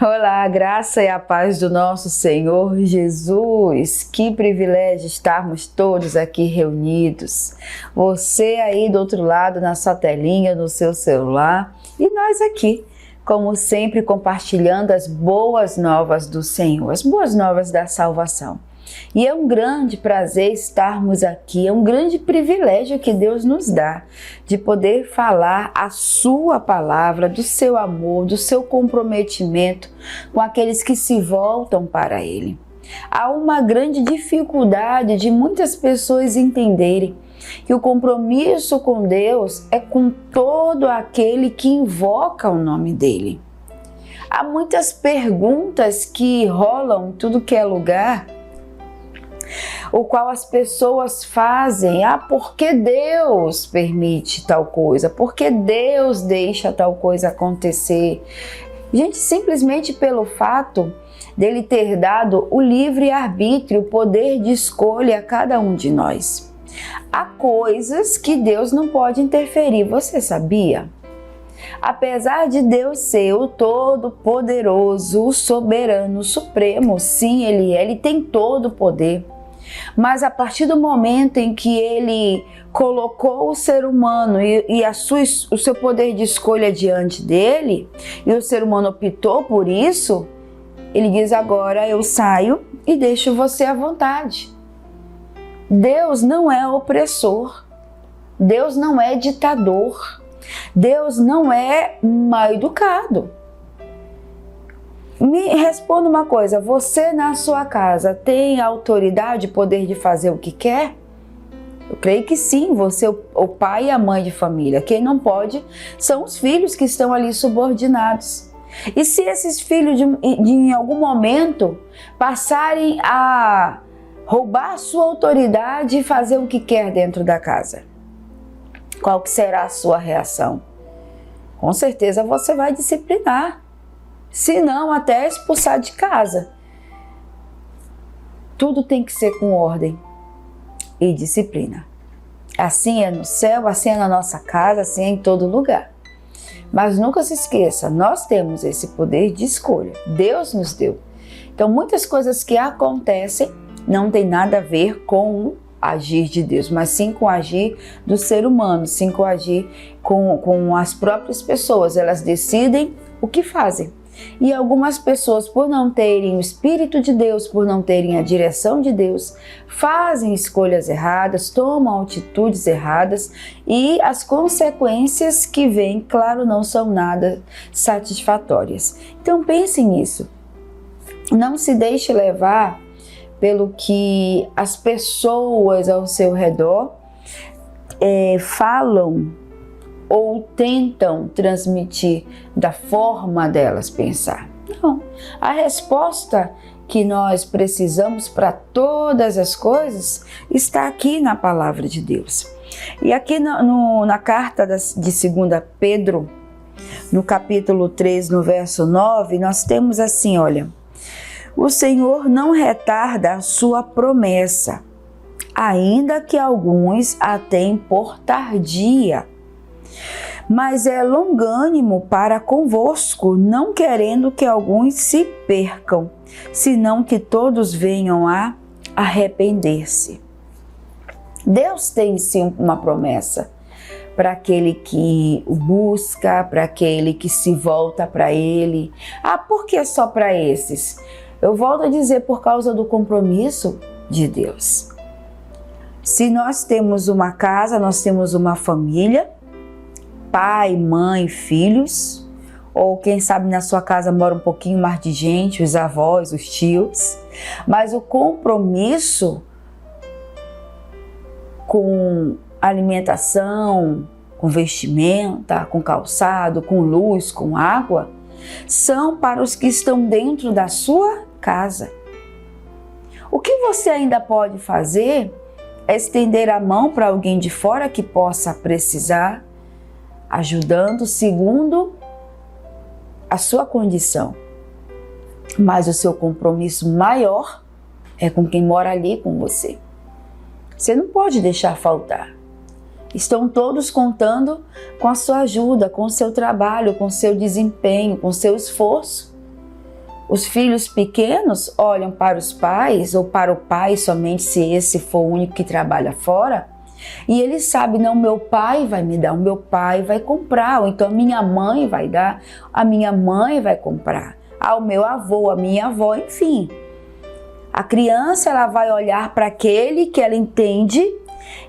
Olá, a graça e a paz do nosso Senhor Jesus. Que privilégio estarmos todos aqui reunidos. Você aí do outro lado, na sua telinha, no seu celular, e nós aqui, como sempre, compartilhando as boas novas do Senhor, as boas novas da salvação. E é um grande prazer estarmos aqui, é um grande privilégio que Deus nos dá de poder falar a sua palavra, do seu amor, do seu comprometimento com aqueles que se voltam para Ele. Há uma grande dificuldade de muitas pessoas entenderem que o compromisso com Deus é com todo aquele que invoca o nome dEle. Há muitas perguntas que rolam em tudo que é lugar, o qual as pessoas fazem, por que Deus permite tal coisa? Por que Deus deixa tal coisa acontecer? Gente, simplesmente pelo fato dele ter dado o livre-arbítrio, o poder de escolha a cada um de nós. Há coisas que Deus não pode interferir, você sabia? Apesar de Deus ser o Todo-Poderoso, o Soberano, o Supremo, sim, Ele tem todo o poder. Mas a partir do momento em que Ele colocou o ser humano e o seu poder de escolha diante dele, e o ser humano optou por isso, Ele diz: agora eu saio e deixo você à vontade. Deus não é opressor, Deus não é ditador, Deus não é mal educado. Me responda uma coisa, você na sua casa tem autoridade, poder de fazer o que quer? Eu creio que sim, você o pai e a mãe de família. Quem não pode são os filhos que estão ali subordinados. E se esses filhos em algum momento passarem a roubar a sua autoridade e fazer o que quer dentro da casa, qual que será a sua reação? Com certeza você vai disciplinar. Se não, até expulsar de casa. Tudo tem que ser com ordem e disciplina. Assim é no céu, assim é na nossa casa, assim é em todo lugar. Mas nunca se esqueça, nós temos esse poder de escolha. Deus nos deu. Então, muitas coisas que acontecem não tem nada a ver com o agir de Deus, mas sim com o agir do ser humano, sim com o agir com as próprias pessoas. Elas decidem o que fazem. E algumas pessoas, por não terem o Espírito de Deus, por não terem a direção de Deus, fazem escolhas erradas, tomam atitudes erradas e as consequências que vêm, claro, não são nada satisfatórias. Então pense nisso. Não se deixe levar pelo que as pessoas ao seu redor falam ou tentam transmitir da forma delas pensar. Não. A resposta que nós precisamos para todas as coisas está aqui na palavra de Deus. E aqui na carta de 2 Pedro, no capítulo 3, no verso 9, nós temos assim, olha: o Senhor não retarda a sua promessa, ainda que alguns a tenham por tardia, mas é longânimo para convosco, não querendo que alguns se percam, senão que todos venham a arrepender-se. Deus tem sim uma promessa para aquele que o busca, para aquele que se volta para Ele. Por que só para esses? Eu volto a dizer, por causa do compromisso de Deus. Se nós temos uma casa, nós temos uma família, pai, mãe, filhos, ou quem sabe na sua casa mora um pouquinho mais de gente, os avós, os tios, mas o compromisso com alimentação, com vestimenta, com calçado, com luz, com água, são para os que estão dentro da sua casa. O que você ainda pode fazer é estender a mão para alguém de fora que possa precisar, ajudando segundo a sua condição. Mas o seu compromisso maior é com quem mora ali com você. Você não pode deixar faltar. Estão todos contando com a sua ajuda, com o seu trabalho, com o seu desempenho, com o seu esforço. Os filhos pequenos olham para os pais, ou para o pai somente se esse for o único que trabalha fora, e ele sabe, não, meu pai vai me dar, o meu pai vai comprar, ou então a minha mãe vai dar, a minha mãe vai comprar, o meu avô, a minha avó, enfim. A criança, ela vai olhar para aquele que ela entende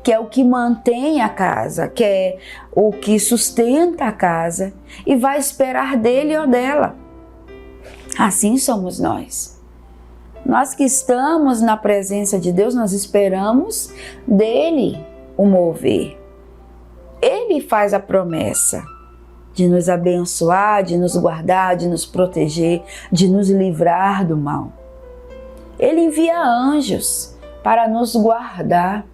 que é o que mantém a casa, que é o que sustenta a casa, e vai esperar dele ou dela. Assim somos nós. Nós que estamos na presença de Deus, nós esperamos dele o mover. Ele faz a promessa de nos abençoar, de nos guardar, de nos proteger, de nos livrar do mal. Ele envia anjos para nos guardar.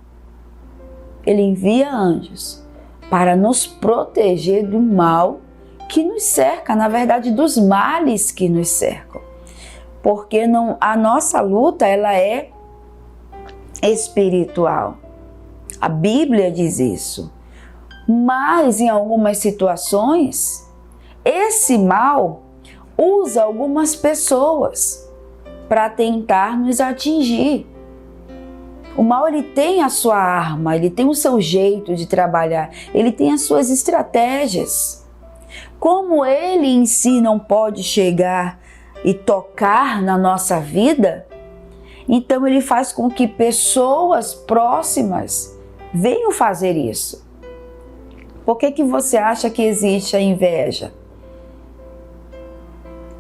Ele envia anjos para nos proteger do mal que nos cerca, na verdade, dos males que nos cercam. Porque a nossa luta, ela é espiritual. A Bíblia diz isso. Mas em algumas situações, esse mal usa algumas pessoas para tentar nos atingir. O mal, ele tem a sua arma, ele tem o seu jeito de trabalhar, ele tem as suas estratégias. Como ele em si não pode chegar e tocar na nossa vida, então ele faz com que pessoas próximas venham fazer isso. Por que você acha que existe a inveja?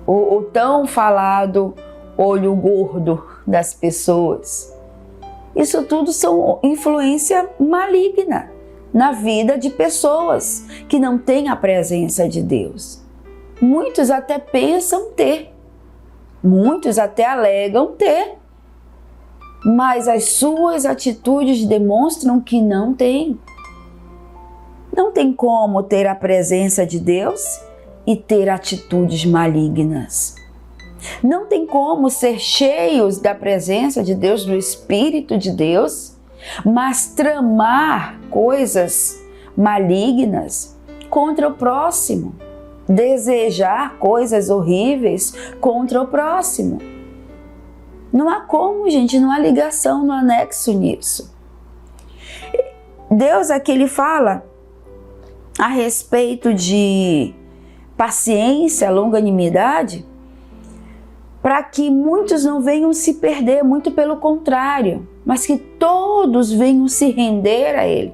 O tão falado olho gordo das pessoas. Isso tudo são influência maligna na vida de pessoas que não têm a presença de Deus. Muitos até pensam ter, muitos até alegam ter, mas as suas atitudes demonstram que não têm. Não tem como ter a presença de Deus e ter atitudes malignas. Não tem como ser cheios da presença de Deus, do Espírito de Deus, mas tramar coisas malignas contra o próximo, desejar coisas horríveis contra o próximo. Não há como, gente, não há ligação, não há nexo nisso. Deus aqui, ele fala a respeito de paciência, longanimidade, para que muitos não venham se perder, muito pelo contrário, mas que todos venham se render a Ele,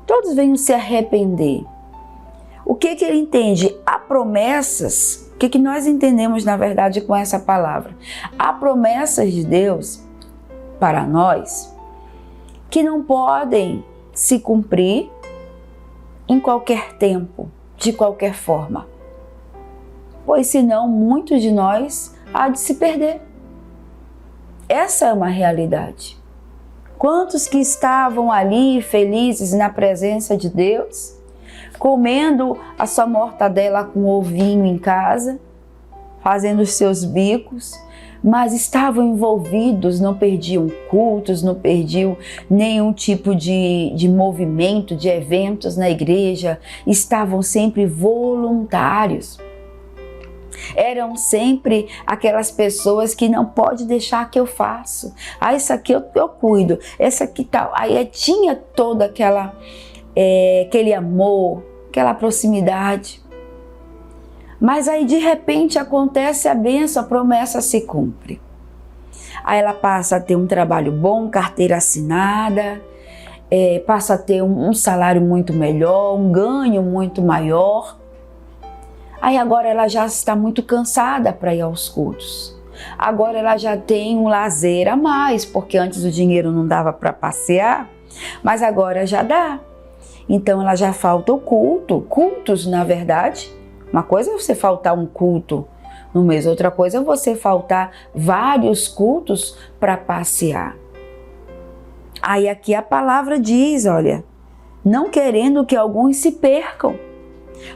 todos venham se arrepender. O que ele entende? Há promessas, o que nós entendemos na verdade com essa palavra? Há promessas de Deus para nós que não podem se cumprir em qualquer tempo, de qualquer forma, pois senão muitos de nós há de se perder. Essa é uma realidade. Quantos que estavam ali felizes na presença de Deus, comendo a sua mortadela com ovinho em casa, fazendo os seus bicos, mas estavam envolvidos, não perdiam cultos, não perdiam nenhum tipo de movimento, de eventos na igreja, estavam sempre voluntários. Eram sempre aquelas pessoas que não pode deixar que eu faço. Isso aqui eu cuido, essa aqui tal. Aí tinha toda aquele amor, aquela proximidade. Mas aí de repente acontece a bênção, a promessa se cumpre. Aí ela passa a ter um trabalho bom, carteira assinada, passa a ter um salário muito melhor, um ganho muito maior. Aí agora ela já está muito cansada para ir aos cultos. Agora ela já tem um lazer a mais, porque antes o dinheiro não dava para passear, mas agora já dá. Então ela já falta o culto, cultos na verdade. Uma coisa é você faltar um culto no mês, outra coisa é você faltar vários cultos para passear. Aí aqui a palavra diz, olha, não querendo que alguns se percam.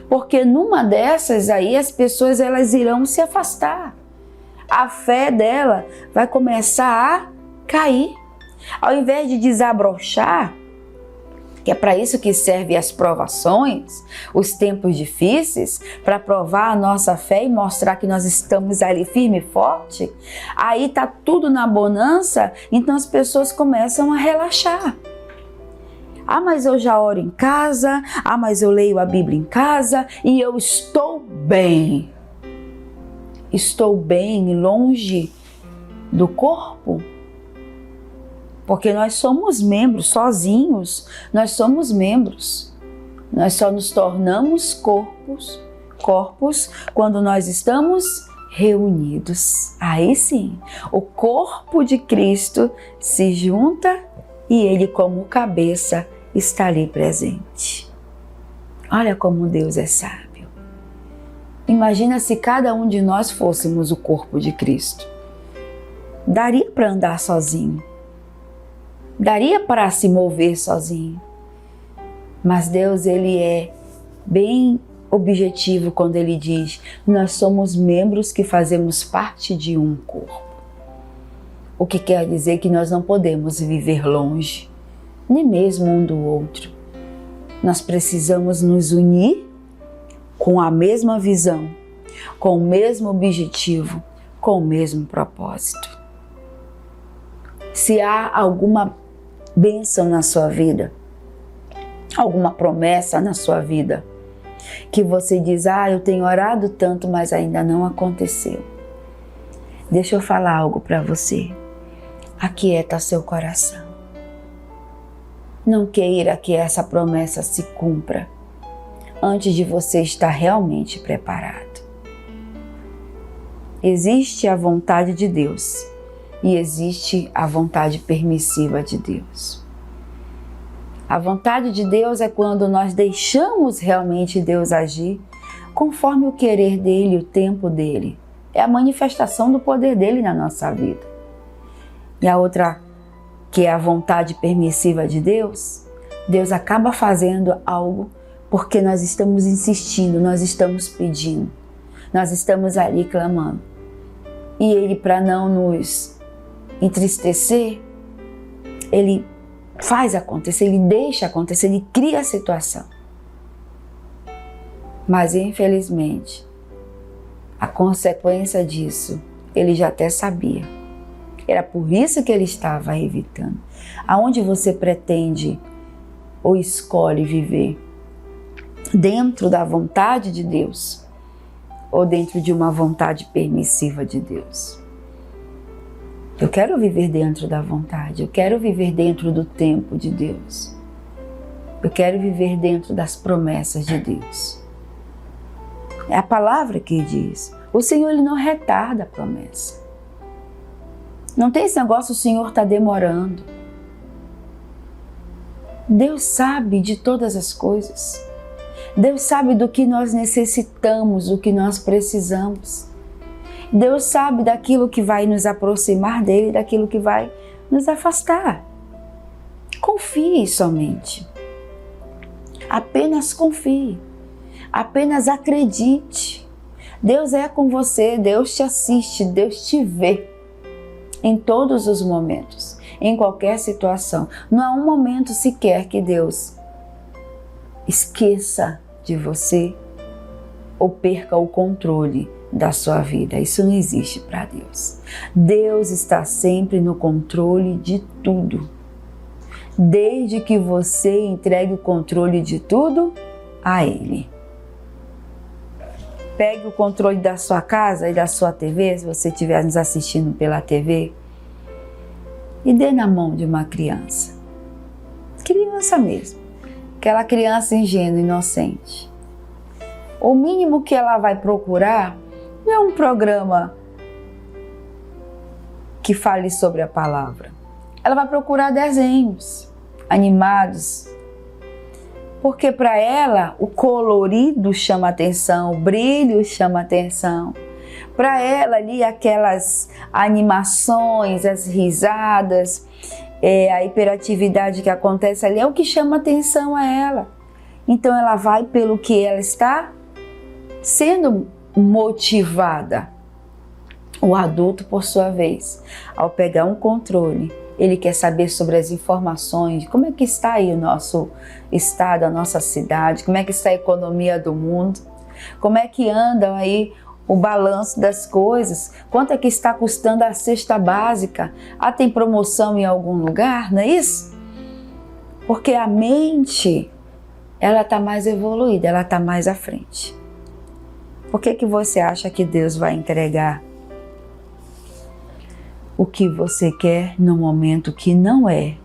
Porque numa dessas aí as pessoas elas irão se afastar. A fé dela vai começar a cair. Ao invés de desabrochar, que é para isso que servem as provações, os tempos difíceis, para provar a nossa fé e mostrar que nós estamos ali firme e forte. Aí tá tudo na bonança, então as pessoas começam a relaxar. Ah, mas eu já oro em casa, ah, mas eu leio a Bíblia em casa e eu estou bem. Estou bem longe do corpo? Porque nós somos membros, sozinhos, nós somos membros. Nós só nos tornamos corpos quando nós estamos reunidos. Aí sim, o corpo de Cristo se junta e ele, como cabeça, está ali presente. Olha como Deus é sábio. Imagina se cada um de nós fôssemos o corpo de Cristo. Daria para andar sozinho. Daria para se mover sozinho. Mas Deus, ele é bem objetivo quando ele diz: nós somos membros que fazemos parte de um corpo. O que quer dizer que nós não podemos viver longe, nem mesmo um do outro. Nós precisamos nos unir com a mesma visão, com o mesmo objetivo, com o mesmo propósito. Se há alguma bênção na sua vida, alguma promessa na sua vida, que você diz: ah, eu tenho orado tanto, mas ainda não aconteceu. Deixa eu falar algo para você. Aquieta seu coração. Não queira que essa promessa se cumpra antes de você estar realmente preparado. Existe a vontade de Deus e existe a vontade permissiva de Deus. A vontade de Deus é quando nós deixamos realmente Deus agir conforme o querer dele, o tempo dele. É a manifestação do poder dele na nossa vida. E a outra, que é a vontade permissiva de Deus, Deus acaba fazendo algo porque nós estamos insistindo, nós estamos pedindo, nós estamos ali clamando. E ele, para não nos entristecer, ele faz acontecer, ele deixa acontecer, ele cria a situação. Mas infelizmente, a consequência disso, ele já até sabia. Era por isso que ele estava evitando. Aonde você pretende ou escolhe viver? Dentro da vontade de Deus ou dentro de uma vontade permissiva de Deus? Eu quero viver dentro da vontade, eu quero viver dentro do tempo de Deus. Eu quero viver dentro das promessas de Deus. É a palavra que diz. O Senhor, ele não retarda a promessa. Não tem esse negócio, o Senhor está demorando. Deus sabe de todas as coisas. Deus sabe do que nós necessitamos, do que nós precisamos. Deus sabe daquilo que vai nos aproximar dele, daquilo que vai nos afastar. Confie somente. Apenas confie. Apenas acredite. Deus é com você, Deus te assiste, Deus te vê em todos os momentos, em qualquer situação. Não há um momento sequer que Deus esqueça de você ou perca o controle da sua vida. Isso não existe para Deus. Deus está sempre no controle de tudo. Desde que você entregue o controle de tudo a Ele. Pegue o controle da sua casa e da sua TV, se você estiver nos assistindo pela TV, e dê na mão de uma criança. Criança mesmo. Aquela criança ingênua, inocente. O mínimo que ela vai procurar não é um programa que fale sobre a palavra. Ela vai procurar desenhos animados, porque para ela o colorido chama atenção, o brilho chama atenção. Para ela ali aquelas animações, as risadas, a hiperatividade que acontece ali é o que chama atenção a ela. Então ela vai pelo que ela está sendo motivada. O adulto, por sua vez, ao pegar um controle, Ele quer saber sobre as informações, como é que está aí o nosso estado, a nossa cidade, como é que está a economia do mundo, como é que andam aí o balanço das coisas, quanto é que está custando a cesta básica, tem promoção em algum lugar, não é isso? Porque a mente, ela está mais evoluída, ela está mais à frente. Por que você acha que Deus vai entregar o que você quer no momento que não é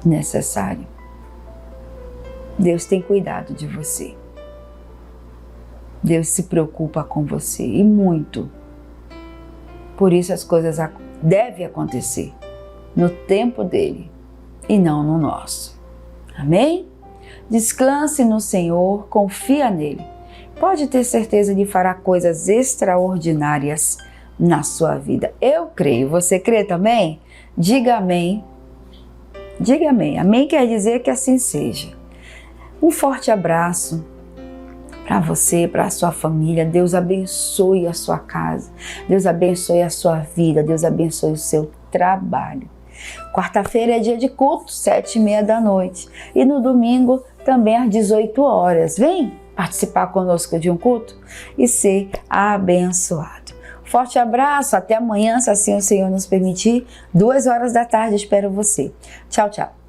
necessário? Deus tem cuidado de você. Deus se preocupa com você e muito. Por isso as coisas devem acontecer no tempo dele e não no nosso. Amém? Descanse no Senhor, confia nele. Pode ter certeza de fará coisas extraordinárias na sua vida. Eu creio. Você crê também? Diga amém. Diga amém. Amém quer dizer que assim seja. Um forte abraço para você, para a sua família. Deus abençoe a sua casa. Deus abençoe a sua vida. Deus abençoe o seu trabalho. Quarta-feira é dia de culto, 7h30 da noite. E no domingo também às 18 horas. Vem participar conosco de um culto e ser abençoado. Forte abraço, até amanhã, se assim o Senhor nos permitir. 2 horas da tarde, espero você. Tchau, tchau.